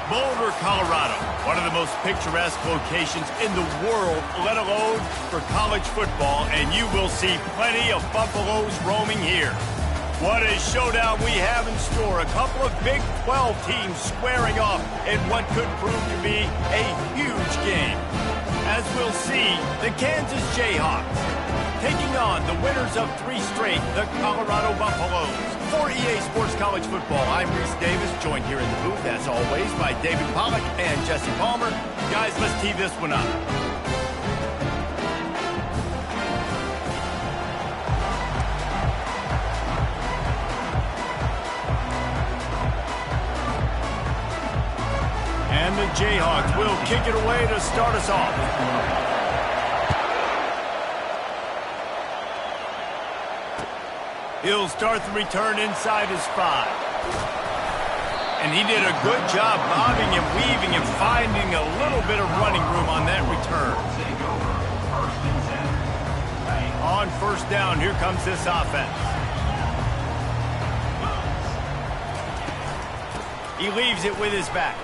Boulder, Colorado, one of the most picturesque locations in the world, let alone for college football, and you will see plenty of Buffaloes roaming here. What a showdown we have in store. A couple of Big 12 teams squaring off in what could prove to be a huge game. As we'll see, the Kansas Jayhawks taking on the winners of 3 straight, the Colorado Buffaloes. For EA Sports College Football, I'm Reese Davis, joined here in the booth, as always, by David Pollack and Jesse Palmer. Guys, let's tee this one up. And the Jayhawks will kick it away to start us off. He'll start the return inside his 5. And he did a good job bobbing and weaving and finding a little bit of running room on that return. On first down, here comes this offense. He leaves it with his back.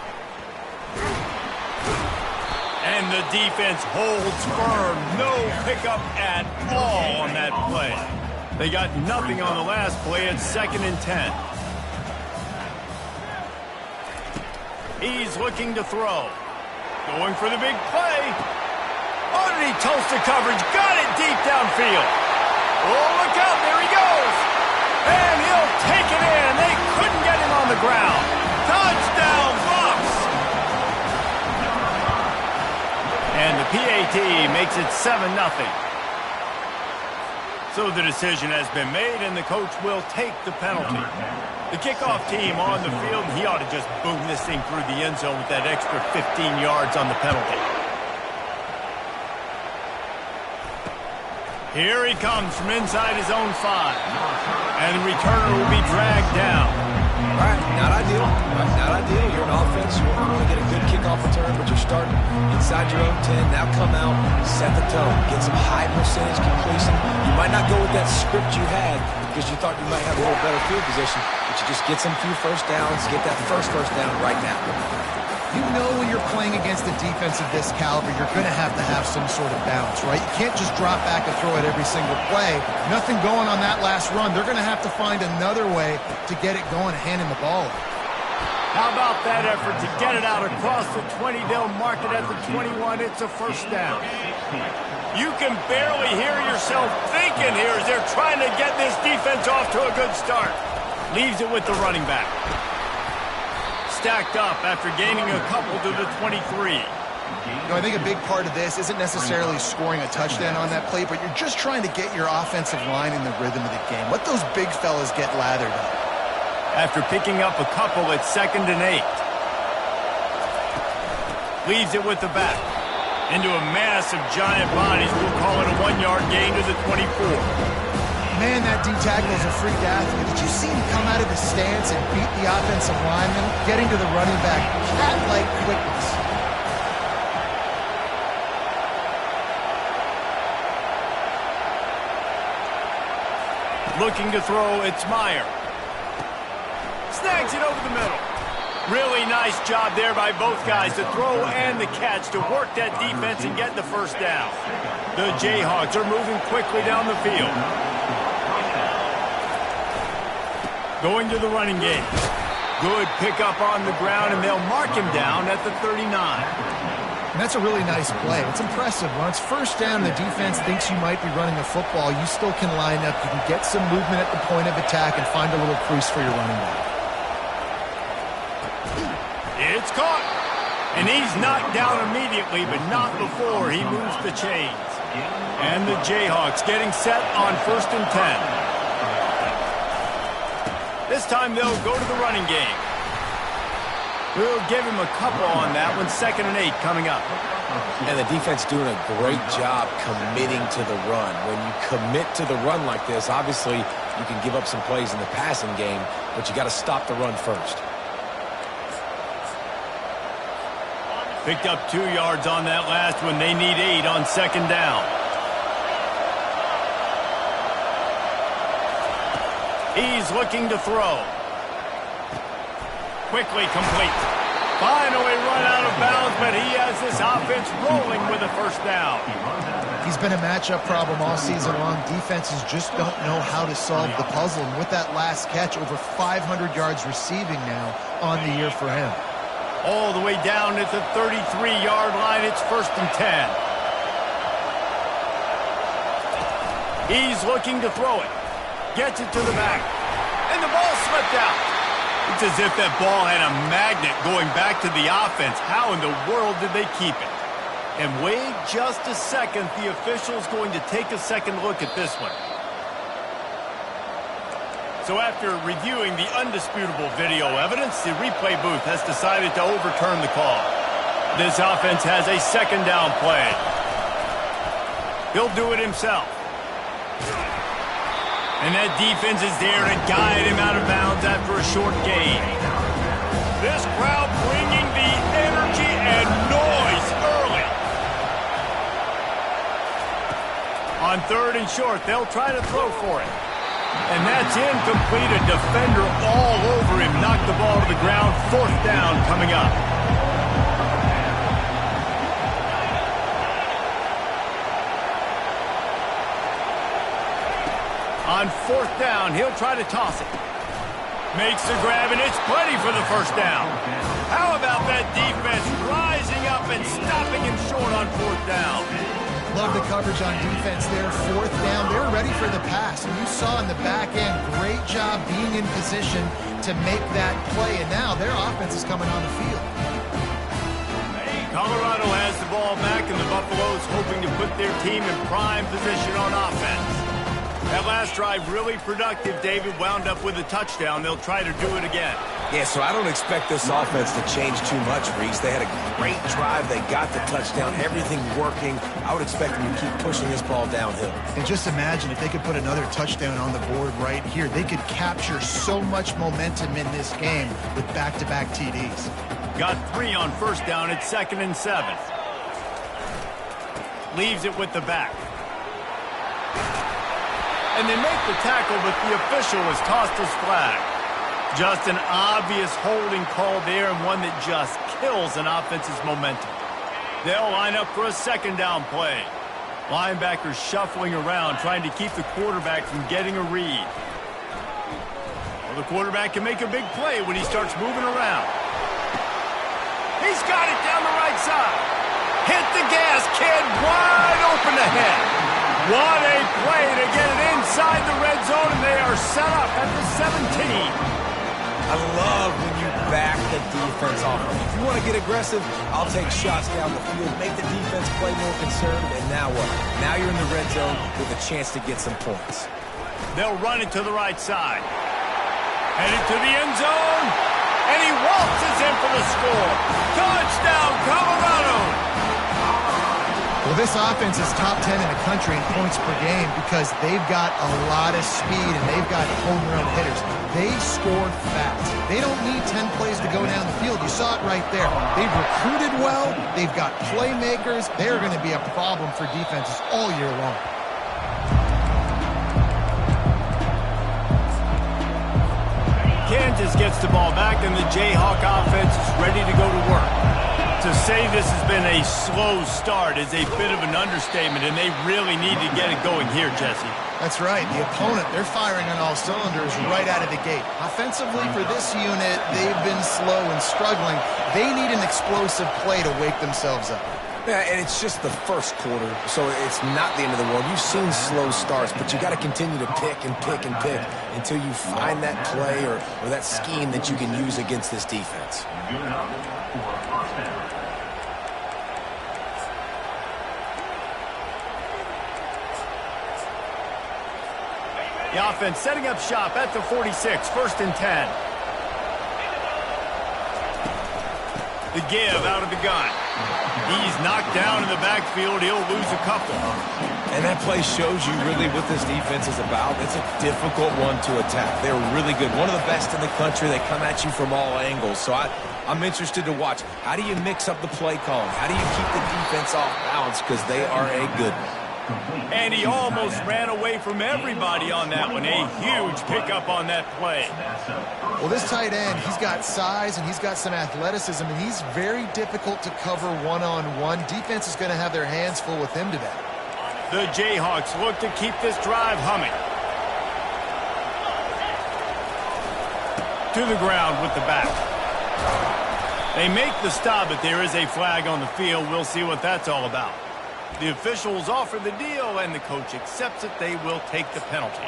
And the defense holds firm. No pickup at all on that play. They got nothing on the last play. It's 2nd and 10. He's looking to throw. Going for the big play. Underneath Tulsa coverage. Got it deep downfield. Oh, look out. There he goes. And he'll take it in. They couldn't get him on the ground. Touchdown, Bucs. And the PAT makes it 7-0. So the decision has been made, and the coach will take the penalty. The kickoff team on the field, he ought to just boom this thing through the end zone with that extra 15 yards on the penalty. Here he comes from inside his own 5. And the returner will be dragged down. All right, not ideal. Not ideal. You're an offense. You want to get a good kickoff return, but you're starting inside your own 10. Now come out, set the tone, get some high percentage completion. You might not go with that script you had because you thought you might have a little better field position, but you just get some few first downs, get that first down right now. You know when you're playing against a defense of this caliber, you're going to have some sort of bounce, right? You can't just drop back and throw it every single play. Nothing going on that last run. They're going to have to find another way to get it going and hand him the ball. How about that effort to get it out across the 20? They'll mark it at the 21. It's a first down. You can barely hear yourself thinking here as they're trying to get this defense off to a good start. Leaves it with the running back. Stacked up after gaining a couple to the 23. You know, I think a big part of this isn't necessarily scoring a touchdown on that play, but you're just trying to get your offensive line in the rhythm of the game. Let those big fellas get lathered up. After picking up a couple, it's 2nd and 8. Leaves it with the back. Into a mass of giant bodies. We'll call it a 1-yard gain to the 24. Man, that D-tackle is a freak athlete. Did you see him come out of his stance and beat the offensive lineman, getting to the running back? Cat-like quickness. Looking to throw, it's Meyer. Snags it over the middle. Really nice job there by both guys, the throw and the catch, to work that defense and get the first down. The Jayhawks are moving quickly down the field. Going to the running game. Good pickup on the ground, and they'll mark him down at the 39. And that's a really nice play. It's impressive. When it's first down, the defense thinks you might be running a football. You still can line up. You can get some movement at the point of attack and find a little crease for your running back. It's caught. And he's knocked down immediately, but not before he moves the chains. And the Jayhawks getting set on 1st and 10. This time they'll go to the running game. We'll give him a couple on that one. 2nd and 8 coming up. And the defense doing a great job committing to the run. When you commit to the run like this, obviously you can give up some plays in the passing game, but you got to stop the run first. Picked up 2 yards on that last one. They need 8 on 2nd down. He's looking to throw. Quickly complete. Finally run out of bounds, but he has this offense rolling with a first down. He's been a matchup problem all season long. Defenses just don't know how to solve the puzzle. And with that last catch, over 500 yards receiving now on the year for him. All the way down at the 33-yard line, it's 1st and 10. He's looking to throw it. Gets it to the back. And the ball slipped out. It's as if that ball had a magnet going back to the offense. How in the world did they keep it? And wait just a second. The official's going to take a second look at this one. So after reviewing the undisputable video evidence, the replay booth has decided to overturn the call. This offense has a second down play. He'll do it himself. And that defense is there to guide him out of bounds after a short gain. This crowd bringing the energy and noise early. On 3rd and short, they'll try to throw for it. And that's incomplete. A defender all over him. Knocked the ball to the ground. 4th down coming up. On 4th down, he'll try to toss it. Makes the grab, and it's plenty for the first down. How about that defense rising up and stopping him short on 4th down? Love the coverage on defense there. 4th down, they're ready for the pass. And you saw in the back end, great job being in position to make that play. And now their offense is coming on the field. Colorado has the ball back, and the Buffaloes hoping to put their team in prime position on offense. That last drive really productive. David wound up with a touchdown. They'll try to do it again. Yeah, so I don't expect this offense to change too much, Reese. They had a great drive. They got the touchdown. Everything working. I would expect them to keep pushing this ball downhill. And just imagine if they could put another touchdown on the board right here. They could capture so much momentum in this game with back-to-back TDs. Got 3 on 1st down at 2nd and 7. Leaves it with the back. And they make the tackle, but the official has tossed his flag. Just an obvious holding call there, and one that just kills an offense's momentum. They'll line up for a 2nd down play. Linebackers shuffling around, trying to keep the quarterback from getting a read. Well, the quarterback can make a big play when he starts moving around. He's got it down the right side. Hit the gas, kid, wide open ahead. What a play to get it inside the red zone, and they are set up at the 17. I love when you back the defense off. If you want to get aggressive, I'll take shots down the field, make the defense play more conservative, and now what? Now you're in the red zone with a chance to get some points. They'll run it to the right side. Headed to the end zone, and he waltzes in for the score. Touchdown, Colorado! Well, this offense is top 10 in the country in points per game because they've got a lot of speed and they've got home run hitters. They scored fast. They don't need 10 plays to go down the field. You saw it right there. They've recruited well. They've got playmakers. They're going to be a problem for defenses all year long. Kansas gets the ball back, and the Jayhawk offense is ready to go to work. To say this has been a slow start is a bit of an understatement, and they really need to get it going here, Jesse. That's right. The opponent, they're firing on all cylinders right out of the gate. Offensively, for this unit, they've been slow and struggling. They need an explosive play to wake themselves up. Yeah, and it's just the first quarter, so it's not the end of the world. You've seen slow starts, but you got to continue to pick and pick and pick until you find that play or that scheme that you can use against this defense. The offense setting up shop at the 46, 1st and 10. The give out of the gun. He's knocked down in the backfield. He'll lose a couple. And that play shows you really what this defense is about. It's a difficult one to attack. They're really good. One of the best in the country. They come at you from all angles. So I'm interested to watch. How do you mix up the play calling? How do you keep the defense off balance? Because they are a good one. And he almost ran away from everybody on that one. A huge pickup on that play. Well, this tight end, he's got size and he's got some athleticism, and he's very difficult to cover one-on-one. Defense is going to have their hands full with him today. The Jayhawks look to keep this drive humming. To the ground with the back. They make the stop, but there is a flag on the field. We'll see what that's all about. The officials offer the deal, and the coach accepts it. They will take the penalty.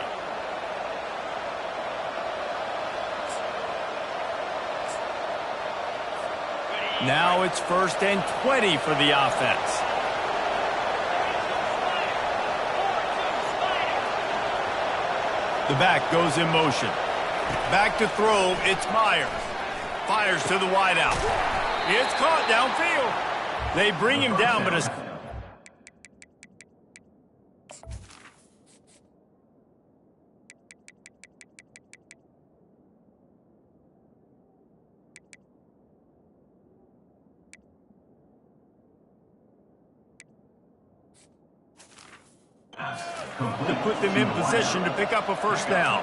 Now it's 1st and 20 for the offense. The back goes in motion. Back to throw, it's Myers. Fires to the wideout. It's caught downfield. They bring him down, but it's... to put them in position to pick up a first down.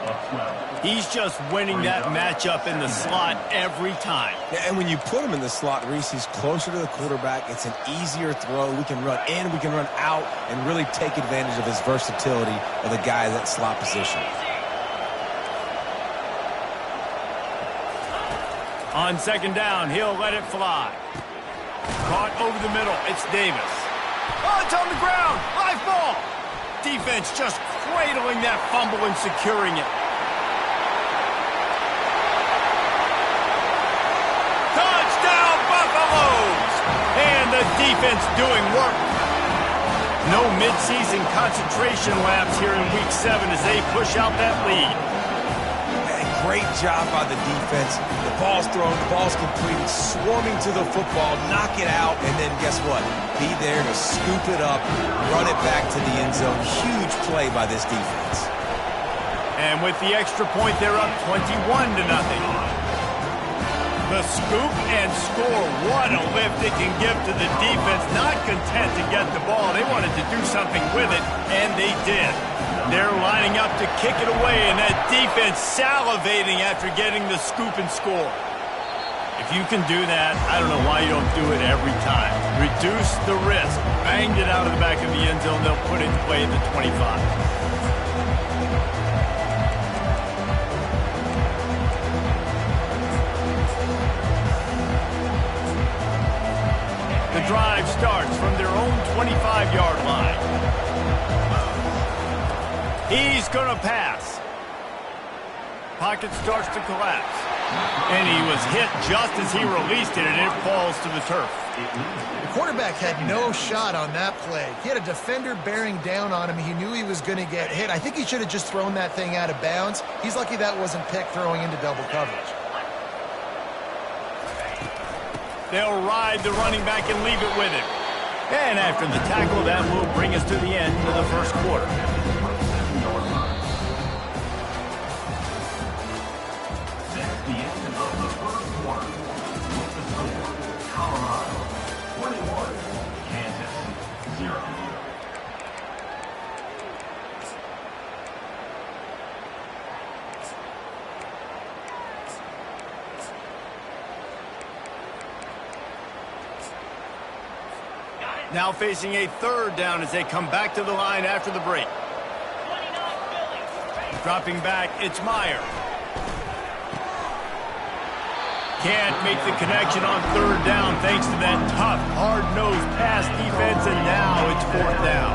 He's just winning that matchup in the slot every time. Yeah, and when you put him in the slot, Reese, he's closer to the quarterback. It's an easier throw. We can run in, we can run out, and really take advantage of his versatility of the guy in that slot position. On 2nd down, he'll let it fly. Caught over the middle. It's Davis. Oh, it's on the ground. Live ball. Defense just cradling that fumble and securing it. Touchdown, Buffaloes! And the defense doing work. No midseason concentration laps here in Week 7 as they push out that lead. Great job by the defense. The ball's thrown, the ball's completed, swarming to the football, knock it out, and then guess what? Be there to scoop it up, run it back to the end zone. Huge play by this defense. And with the extra point, they're up 21-0. The scoop and score. What a lift it can give to the defense. Not content to get the ball. They wanted to do something with it, and they did. They're lining up to kick it away, and that defense salivating after getting the scoop and score. If you can do that, I don't know why you don't do it every time. Reduce the risk. Banged it out of the back of the end zone. They'll put it in play at the 25. The drive starts from their own 25-yard line. He's going to pass. Pocket starts to collapse. And he was hit just as he released it, and it falls to the turf. The quarterback had no shot on that play. He had a defender bearing down on him. He knew he was going to get hit. I think he should have just thrown that thing out of bounds. He's lucky that wasn't picked throwing into double coverage. They'll ride the running back and leave it with him. And after the tackle, that will bring us to the end of the first quarter. Now facing a 3rd down as they come back to the line after the break. Dropping back, it's Meyer. Can't make the connection on 3rd down thanks to that tough, hard-nosed pass defense, and now it's 4th down.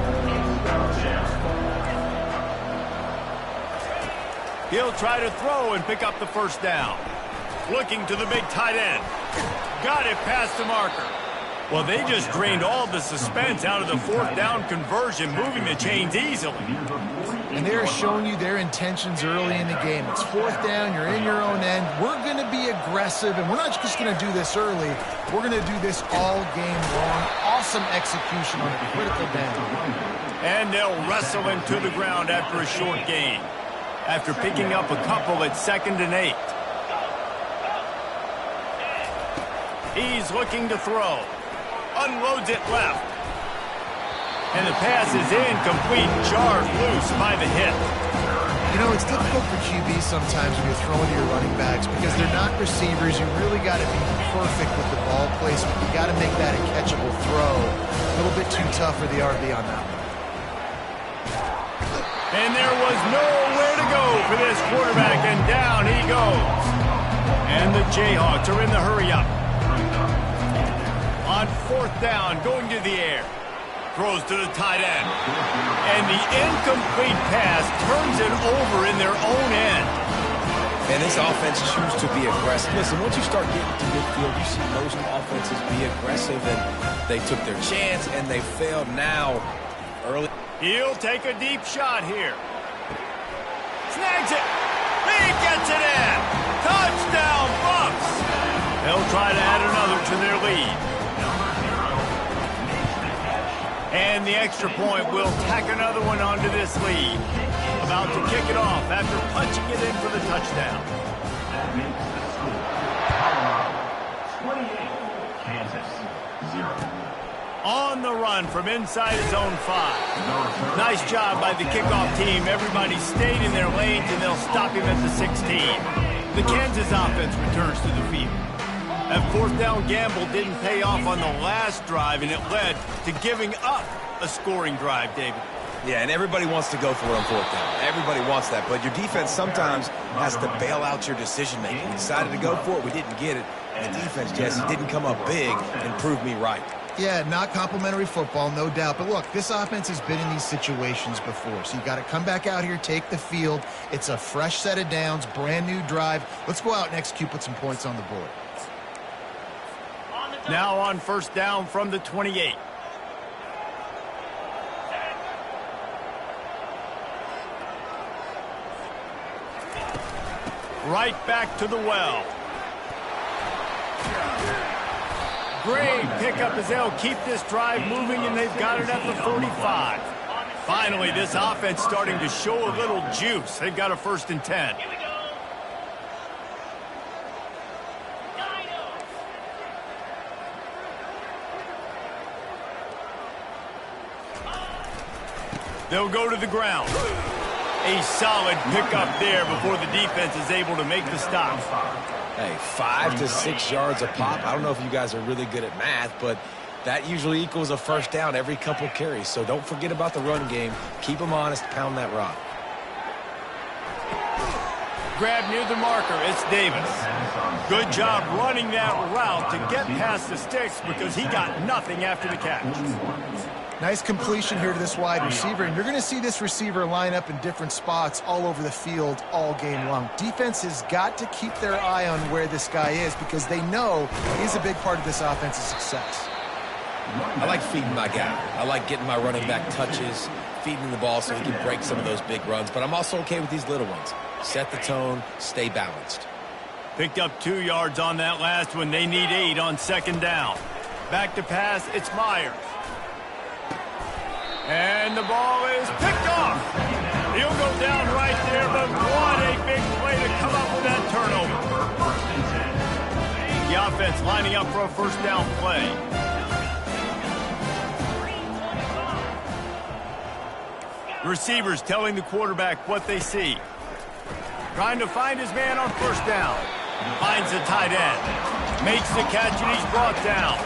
He'll try to throw and pick up the first down. Looking to the big tight end. Got it past the marker. Well, they just drained all the suspense out of the 4th down conversion, moving the chains easily. And they're showing you their intentions early in the game. It's 4th down, you're in your own end. We're going to be aggressive, and we're not just going to do this early. We're going to do this all game long. Awesome execution on a critical down. And they'll wrestle him to the ground after a short gain. After picking up a couple at 2nd and 8. He's looking to throw. Unloads it left. And the pass is incomplete, jarred loose by the hip. You know, it's difficult for QBs sometimes when you're throwing to your running backs because they're not receivers. You really got to be perfect with the ball placement. You got to make that a catchable throw. A little bit too tough for the RB on that one. And there was nowhere to go for this quarterback, and down he goes. And the Jayhawks are in the hurry-up. On 4th down, going to the air. Throws to the tight end. And the incomplete pass turns it over in their own end. And this offense chooses to be aggressive. Listen, once you start getting to midfield, you see most offenses be aggressive, and they took their chance, and they failed now early. He'll take a deep shot here. Snags it. He gets it in. Touchdown, Bucks. They'll try to add another to their lead. And the extra point will tack another one onto this lead. About to kick it off after punching it in for the touchdown. 28, Kansas, 0. On the run from inside his own 5. Nice job by the kickoff team. Everybody stayed in their lanes, and they'll stop him at the 16. The Kansas offense returns to the field. That 4th down gamble didn't pay off on the last drive, and it led to giving up a scoring drive, David. Yeah, and everybody wants to go for it on 4th down. Everybody wants that, but your defense sometimes has to bail out your decision-making. We decided to go for it. We didn't get it. And the defense, Jesse, didn't come up big and prove me right. Yeah, not complimentary football, no doubt. But look, this offense has been in these situations before. So you got to come back out here, take the field. It's a fresh set of downs, brand new drive. Let's go out and execute, put some points on the board. Now on 1st down from the 28. Right back to the well. Great pickup as they'll keep this drive moving, and they've got it at the 45. Finally, this offense starting to show a little juice. They've got a 1st and 10. They'll go to the ground. A solid pickup there before the defense is able to make the stop. Hey, 5 to 6 yards a pop. I don't know if you guys are really good at math, but that usually equals a 1st down every couple carries. So don't forget about the run game. Keep them honest, pound that rock. Grab near the marker, it's Davis. Good job running that route to get past the sticks because he got nothing after the catch. Nice completion here to this wide receiver, and you're going to see this receiver line up in different spots all over the field all game long. Defense has got to keep their eye on where this guy is because they know he's a big part of this offense's success. I like feeding my guy. I like getting my running back touches, feeding the ball so he can break some of those big runs, but I'm also okay with these little ones. Set the tone, stay balanced. Picked up 2 yards on that last one. They need 8 on 2nd down. Back to pass, it's Myers. And the ball is picked off. He'll go down right there, but what a big play to come up with that turnover. The offense lining up for a 1st down play. The receivers telling the quarterback what they see. Trying to find his man on 1st down. Finds the tight end. Makes the catch, and he's brought down.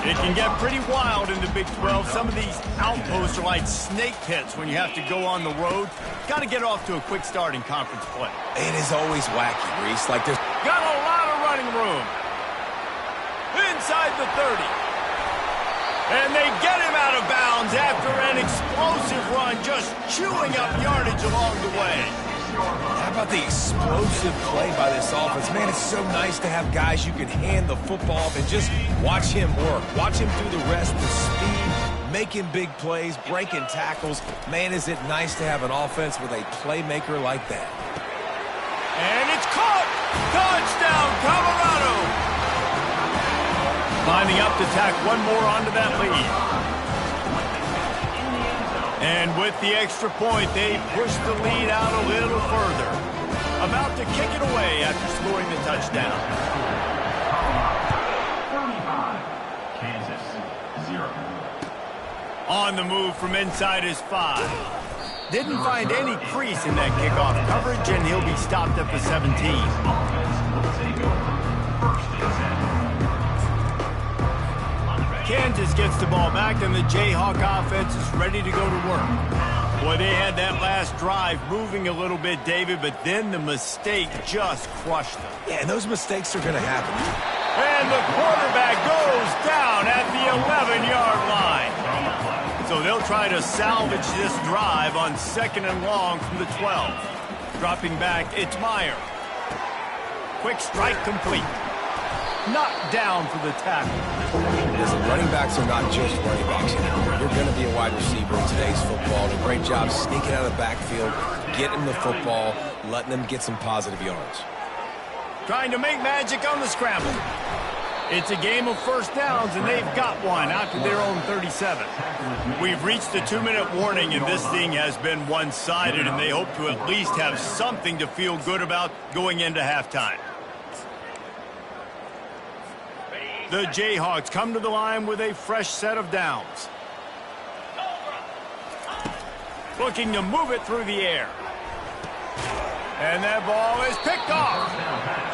It can get pretty wild in the Big 12. Some of these outposts are like snake pits when you have to go on the road. Got to get off to a quick start in conference play. It is always wacky, Reese. Like there's got a lot of running room. Inside the 30. And they get him out of bounds after an explosive run, just chewing up yardage along the way. How about the explosive play by this offense? Man, it's so nice to have guys you can hand the football off and just watch him work. Watch him do the rest, the speed, making big plays, breaking tackles. Man, is it nice to have an offense with a playmaker like that. And it's caught! Touchdown, Colorado! Lining up to tack one more onto that lead. And with the extra point, they push the lead out a little further. About to kick it away after scoring the touchdown. 35, Kansas, 0. On the move from inside his 5. Didn't find any crease in that kickoff coverage, and he'll be stopped at the 17. Kansas gets the ball back, and the Jayhawk offense is ready to go to work. Boy, they had that last drive moving a little bit, David, but then the mistake just crushed them. Yeah, and those mistakes are going to happen. And the quarterback goes down at the 11-yard line. So they'll try to salvage this drive on 2nd and long from the 12. Dropping back, it's Meyer. Quick strike complete. Knocked down for the tackle. Listen, running backs are not just running backs anymore. You're going to be a wide receiver in today's football. And a great job sneaking out of the backfield, getting the football, letting them get some positive yards. Trying to make magic on the scramble. It's a game of first downs, and they've got one out to their own 37. We've reached the 2-minute warning, and this thing has been one-sided, and they hope to at least have something to feel good about going into halftime. The Jayhawks come to the line with a fresh set of downs. Looking to move it through the air. And that ball is picked off.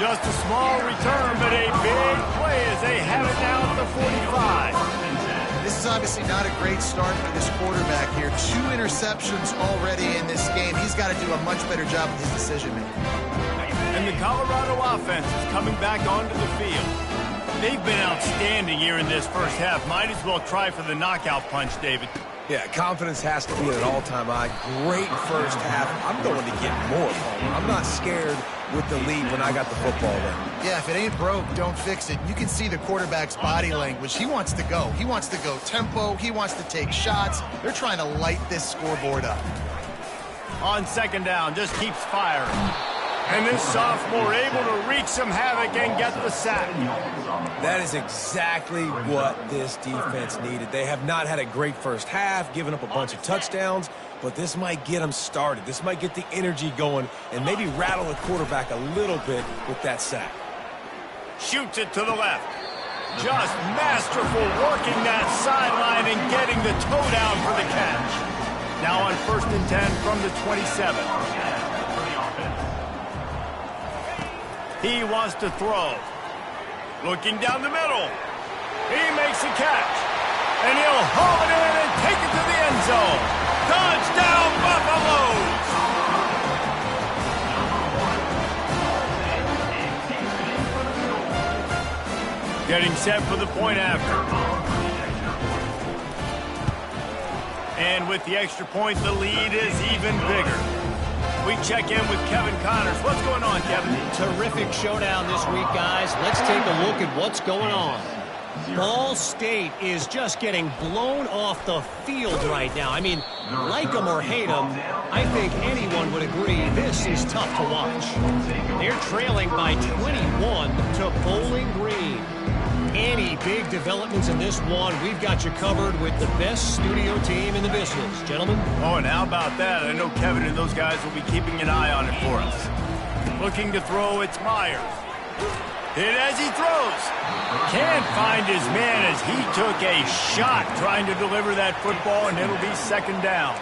Just a small return, but a big play as they have it now at the 45. This is obviously not a great start for this quarterback here. 2 interceptions already in this game. He's got to do a much better job with his decision-making. And the Colorado offense is coming back onto the field. They've been outstanding here in this first half. Might as well try for the knockout punch, David. Yeah, confidence has to be at an all-time high. Great first half. I'm going to get more. I'm not scared with the lead when I got the football then. Yeah, if it ain't broke, don't fix it. You can see the quarterback's body language. He wants to go. He wants to go tempo. He wants to take shots. They're trying to light this scoreboard up. On 2nd down, just keeps firing. And this sophomore able to wreak some havoc and get the sack. That is exactly what this defense needed. They have not had a great first half, given up a bunch of touchdowns, but this might get them started. This might get the energy going and maybe rattle the quarterback a little bit with that sack. Shoots it to the left. Just masterful working that sideline and getting the toe down for the catch. Now on 1st and 10 from the 27. He wants to throw. Looking down the middle. He makes a catch. And he'll haul it in and take it to the end zone. Touchdown, Buffaloes! Getting set for the point after. And with the extra point, the lead is even bigger. We check in with Kevin Connors. What's going on, Kevin? Terrific showdown this week, guys. Let's take a look at what's going on. Ball State is just getting blown off the field right now. I mean, like them or hate them, I think anyone would agree this is tough to watch. They're trailing by 21 to Bowling Green. Any big developments in this one, we've got you covered with the best studio team in the business. Gentlemen? Oh, and how about that? I know Kevin and those guys will be keeping an eye on it for us. Looking to throw, it's Myers. Hit as he throws. Can't find his man as he took a shot trying to deliver that football, and it'll be 2nd down.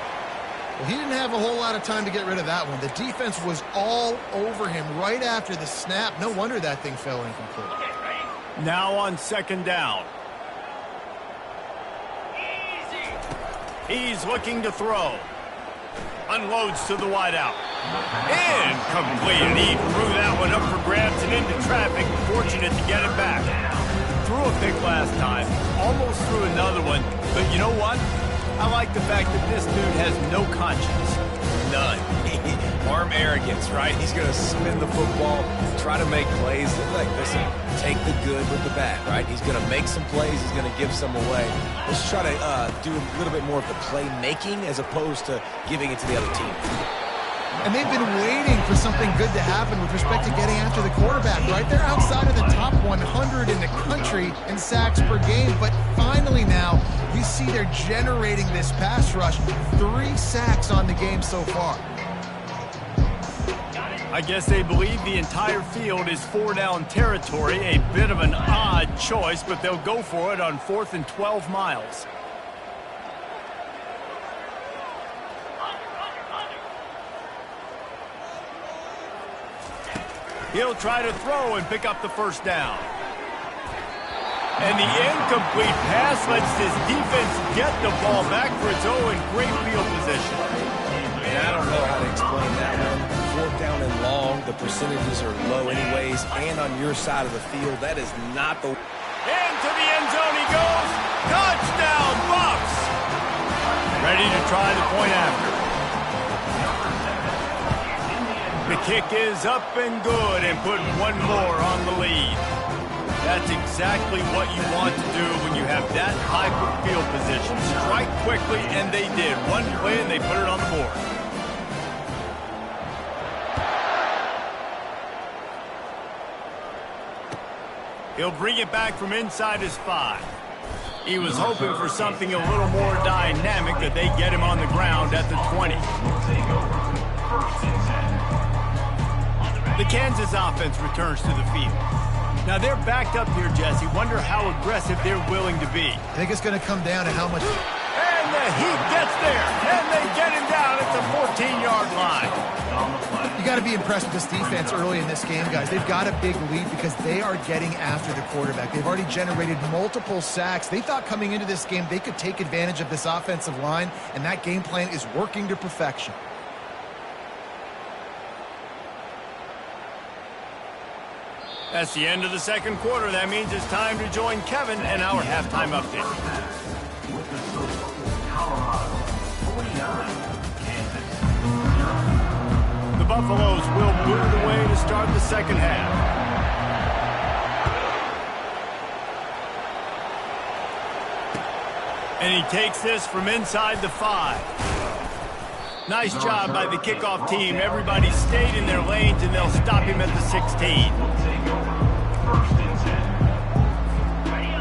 Well, he didn't have a whole lot of time to get rid of that one. The defense was all over him right after the snap. No wonder that thing fell incomplete. Now on 2nd down. He's looking to throw. Unloads to the wideout. Incomplete, and he threw that one up for grabs and into traffic. Fortunate to get it back. Threw a pick last time. Almost threw another one. But you know what? I like the fact that this dude has no conscience. None. Arm arrogance, right? He's going to spin the football, try to make plays. Like, listen, take the good with the bad, right? He's going to make some plays. He's going to give some away. Let's try to do a little bit more of the playmaking as opposed to giving it to the other team. And they've been waiting for something good to happen with respect to getting after the quarterback, right? They're outside of the top 100 in the country in sacks per game, but finally now you see they're generating this pass rush. 3 sacks on the game so far. I guess they believe the entire field is 4-down territory. A bit of an odd choice, but they'll go for it on 4th and 12 miles. He'll try to throw and pick up the first down. And the incomplete pass lets this defense get the ball back for its own great field position. And I don't know how to explain that one. 4th down and long, the percentages are low anyways, and on your side of the field, that is not the... Into the end zone he goes. Touchdown, Bucs! Ready to try the point after. The kick is up and good and put one more on the lead. That's exactly what you want to do when you have that type of field position. Strike quickly, and they did. One play, and they put it on the board. He'll bring it back from inside his 5. He was hoping for something a little more dynamic, that they get him on the ground at the 20. The Kansas offense returns to the field. Now, they're backed up here, Jesse. Wonder how aggressive they're willing to be. I think it's going to come down to how much... And the Heat gets there, and they get him down at the 14-yard line. You got to be impressed with this defense early in this game, guys. They've got a big lead because they are getting after the quarterback. They've already generated multiple sacks. They thought coming into this game they could take advantage of this offensive line, and that game plan is working to perfection. That's the end of the second quarter. That means it's time to join Kevin and our halftime update. The Buffaloes will move away to start the second half. And he takes this from inside the 5. Nice job by the kickoff team. Everybody stayed in their lanes, and they'll stop him at the 16.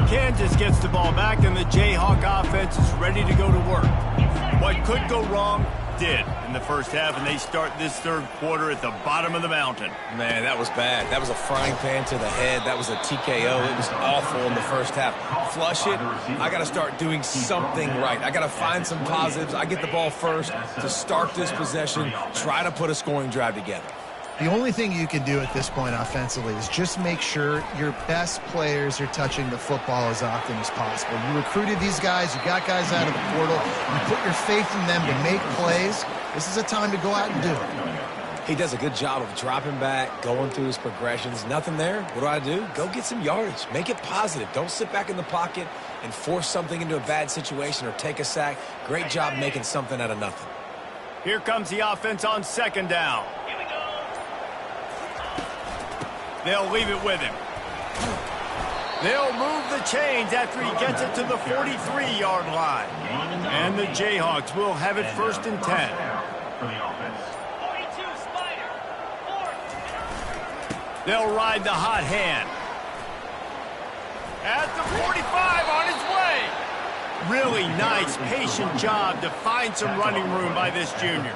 Kansas gets the ball back, and the Jayhawk offense is ready to go to work. What could go wrong did in the first half, and they start this third quarter at the bottom of the mountain. Man, that was bad. That was a frying pan to the head. That was a TKO. It was awful in the first half. Flush it. I got to start doing something right. I got to find some positives. I get the ball first to start this possession, try to put a scoring drive together. The only thing you can do at this point offensively is just make sure your best players are touching the football as often as possible. You recruited these guys. You got guys out of the portal. You put your faith in them to make plays. This is a time to go out and do it. He does a good job of dropping back, going through his progressions. Nothing there. What do? Go get some yardage. Make it positive. Don't sit back in the pocket and force something into a bad situation or take a sack. Great job making something out of nothing. Here comes the offense on second down. They'll leave it with him. They'll move the chains after he gets it to the 43-yard line. And the Jayhawks will have it 1st and 10. They'll ride the hot hand. At the 45, on his way. Really nice, patient job to find some running room by this junior.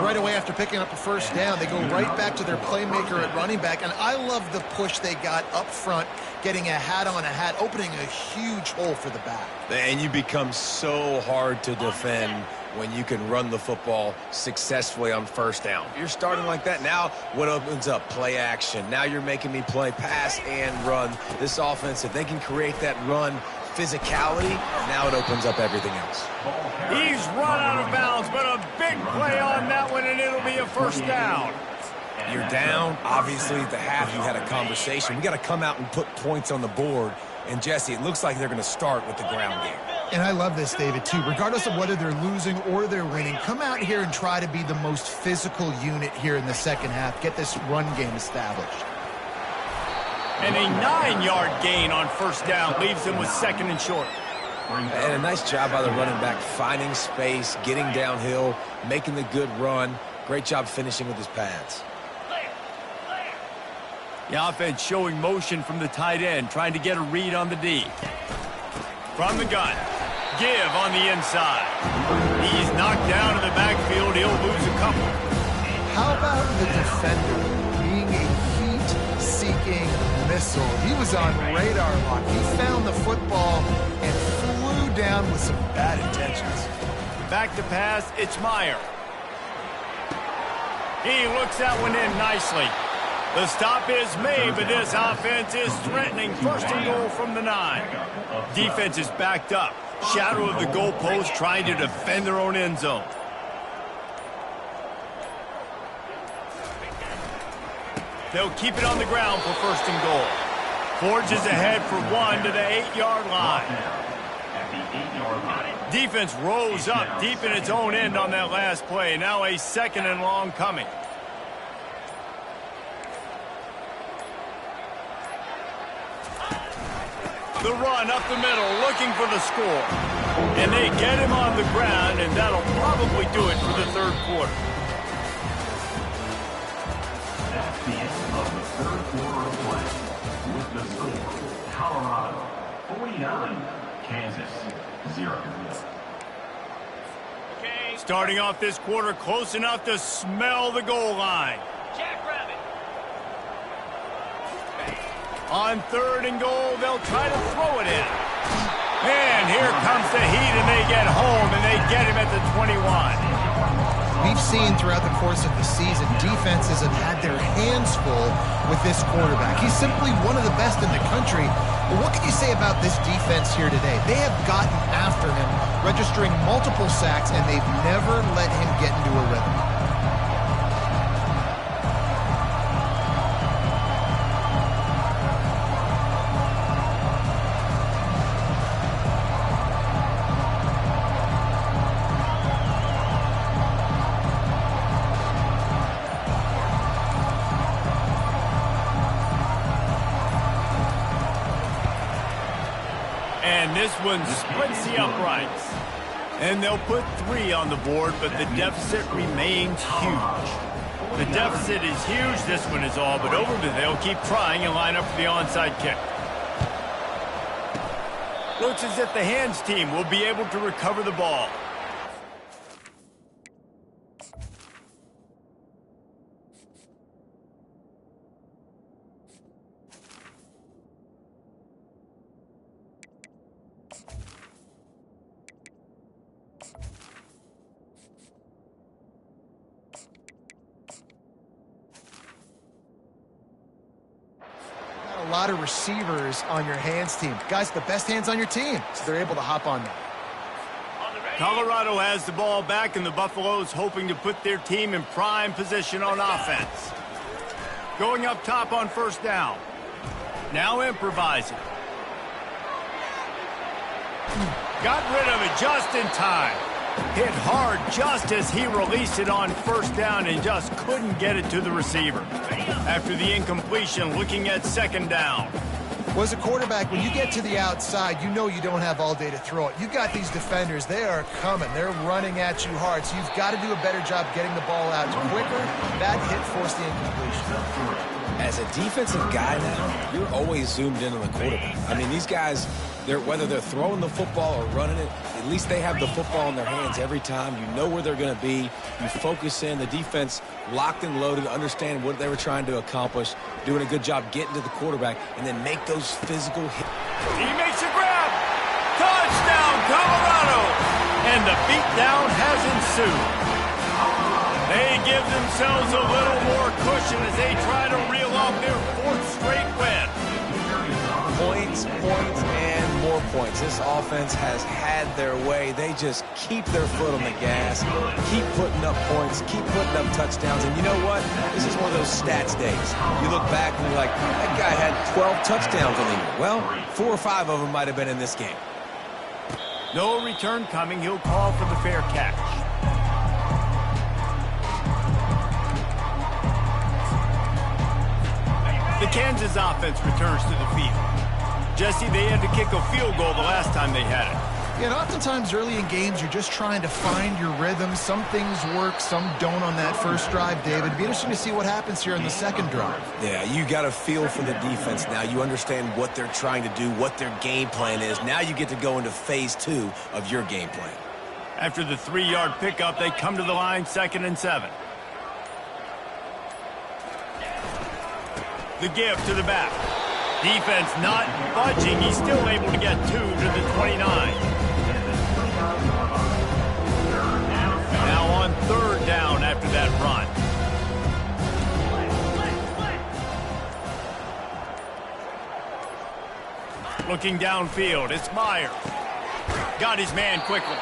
Right away after picking up a first down, they go right back to their playmaker at running back. And I love the push they got up front, getting a hat on a hat, opening a huge hole for the back. And you become so hard to defend when you can run the football successfully on first down. You're starting like that. Now what opens up? Play action. Now you're making me play pass and run. This offense, if they can create that run physicality, now it opens up everything else. He's run out of bounds, but a big play on that one, and it'll be a first down. You're down. Obviously, at the half, you had a conversation. We got to come out and put points on the board. And, Jesse, it looks like they're going to start with the ground game. And I love this, David, too. Regardless of whether they're losing or they're winning, come out here and try to be the most physical unit here in the second half. Get this run game established. And a 9-yard gain on first down leaves them with 2nd and short. And a nice job by the running back, finding space, getting downhill, making the good run. Great job finishing with his pads. The offense showing motion from the tight end, trying to get a read on the D. From the gun. Give on the inside. He's knocked down in the backfield. He'll lose a couple. How about the defender being a heat-seeking missile? He was on radar lock. He found the football and flew down with some bad intentions. Back to pass, it's Meyer. He looks that one in nicely. The stop is made, but this offense is threatening. First and goal from the 9. Defense is backed up. Shadow of the goalpost, trying to defend their own end zone. They'll keep it on the ground for first and goal. Forges ahead for 1 to the 8-yard line. Defense rose up deep in its own end on that last play. Now a second and long coming. The run up the middle, looking for the score. And they get him on the ground, and that'll probably do it for the third quarter. That's the end of the third quarter of play. With the score, Colorado 49, Kansas 0. Starting off this quarter close enough to smell the goal line. Jackrabbit. On third and goal, they'll try to throw it in. And here comes the heat, and they get home, and they get him at the 21. We've seen throughout the course of the season, defenses have had their hands full with this quarterback. He's simply one of the best in the country. But what can you say about this defense here today? They have gotten after him, registering multiple sacks, and they've never let him get into a rhythm. This one splits the uprights. And they'll put 3 on the board, but the deficit remains huge. The deficit is huge. This one is all but over, but they'll keep trying and line up for the onside kick. Looks as if the hands team will be able to recover the ball. A lot of receivers on your hands team. Guys, the best hands on your team, so they're able to hop on them. Colorado has the ball back, and the Buffaloes hoping to put their team in prime position on offense. Going up top on first down. Now improvising. Got rid of it just in time. Hit hard just as he released it on first down and just couldn't get it to the receiver. After the incompletion, looking at second down. Well, as a quarterback, when you get to the outside, you know you don't have all day to throw it. You got these defenders. They are coming. They're running at you hard, so you've got to do a better job getting the ball out quicker. That hit forced the incompletion. As a defensive guy now, you're always zoomed in on the quarterback. I mean, these guys, whether they're throwing the football or running it, at least they have the football in their hands every time. You know where they're going to be. You focus in. The defense locked and loaded, understand what they were trying to accomplish, doing a good job getting to the quarterback, and then make those physical hits. He makes a grab. Touchdown, Colorado. And the beatdown has ensued. They give themselves a little more cushion as they try to reel off their 4th straight win. Points, and more points. This offense has had their way. They just keep their foot on the gas, keep putting up points, keep putting up touchdowns. And you know what? This is one of those stats days. You look back and you're like, that guy had 12 touchdowns on the year. Well, 4 or 5 of them might have been in this game. No return coming. He'll call for the fair catch. The Kansas offense returns to the field. Jesse, they had to kick a field goal the last time they had it. Yeah, and oftentimes early in games, you're just trying to find your rhythm. Some things work, some don't on that first drive, David. It'd be interesting to see what happens here in the second drive. Yeah, you got a feel for the defense now. You understand what they're trying to do, what their game plan is. Now you get to go into phase 2 of your game plan. After the 3-yard pickup, they come to the line, 2nd and 7. The give to the back. Defense not budging. He's still able to get 2 to the 29. Now on 3rd down after that run. Looking downfield, it's Myers. Got his man quickly.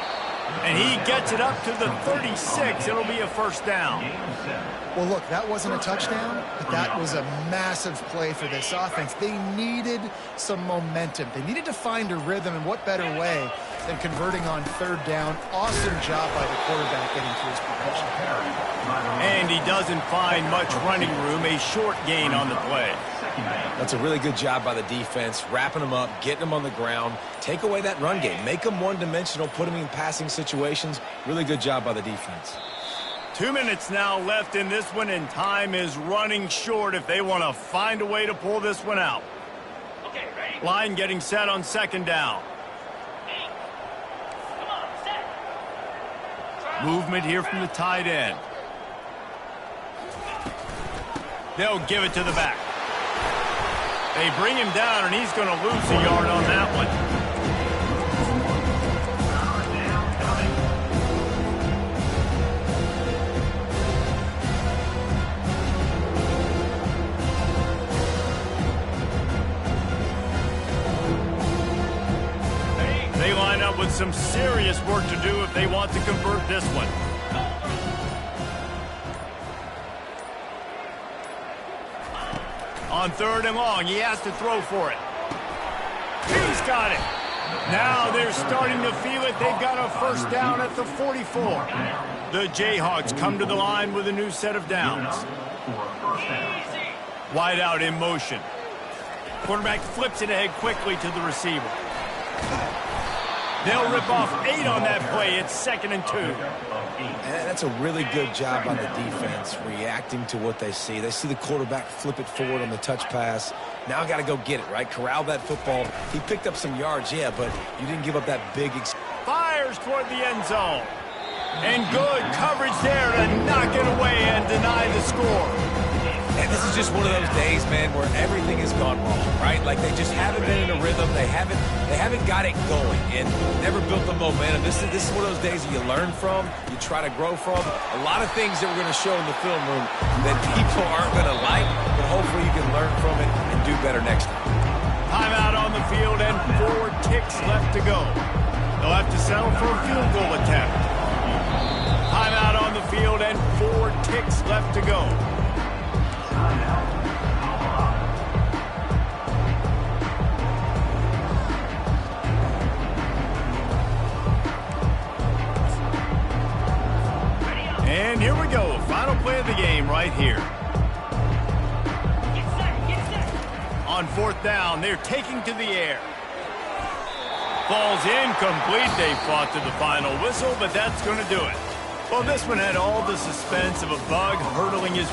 And he gets it up to the 36. It'll be a first down. Well, look, that wasn't a touchdown, but that was a massive play for this offense. They needed some momentum. They needed to find a rhythm, and what better way than converting on third down. Awesome job by the quarterback getting to his progression. And he doesn't find much running room, a short gain on the play. That's a really good job by the defense, wrapping them up, getting them on the ground. Take away that run game. Make them one-dimensional, put them in passing situations. Really good job by the defense. 2 minutes now left in this one, and time is running short if they want to find a way to pull this one out. Okay, ready? Line getting set on second down. Come on, set. Movement here from the tight end. They'll give it to the back. They bring him down, and he's going to lose a yard on that one. They line up with some serious work to do if they want to convert this one. On third and long, he has to throw for it. He's got it. Now they're starting to feel it. They've got a first down at the 44. The Jayhawks come to the line with a new set of downs. Wide out in motion. Quarterback flips it ahead quickly to the receiver. They'll rip off 8 on that play. It's 2nd and 2. And that's a really good job by the defense, reacting to what they see. They see the quarterback flip it forward on the touch pass. Now I got to go get it, right? Corral that football. He picked up some yards, yeah, but you didn't give up that big... Fires toward the end zone. And good coverage there to knock it away and deny the score. And this is just one of those days, man, where everything has gone wrong, right? Like they just haven't been in a rhythm. They haven't got it going and never built the momentum. This is one of those days that you learn from, you try to grow from. A lot of things that we're going to show in the film room that people aren't going to like, but hopefully you can learn from it and do better next time. Timeout on the field and 4 ticks left to go. They'll have to settle for a field goal attempt. Timeout on the field and 4 ticks left to go. And here we go. Final play of the game right here. Get set. On 4th down, they're taking to the air. Falls incomplete. They fought to the final whistle, but that's going to do it. Well, this one had all the suspense of a bug hurdling his